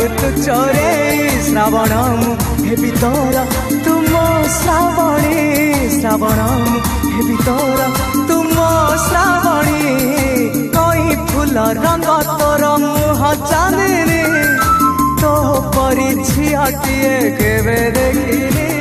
तू चोरे श्रावण हेबी तोर तुम श्रावणी श्रावण हेबी तोर तुम श्रावणी कई फूल रंग तोर मुह चांदनी तो परी झियाटिए केवे देखिनी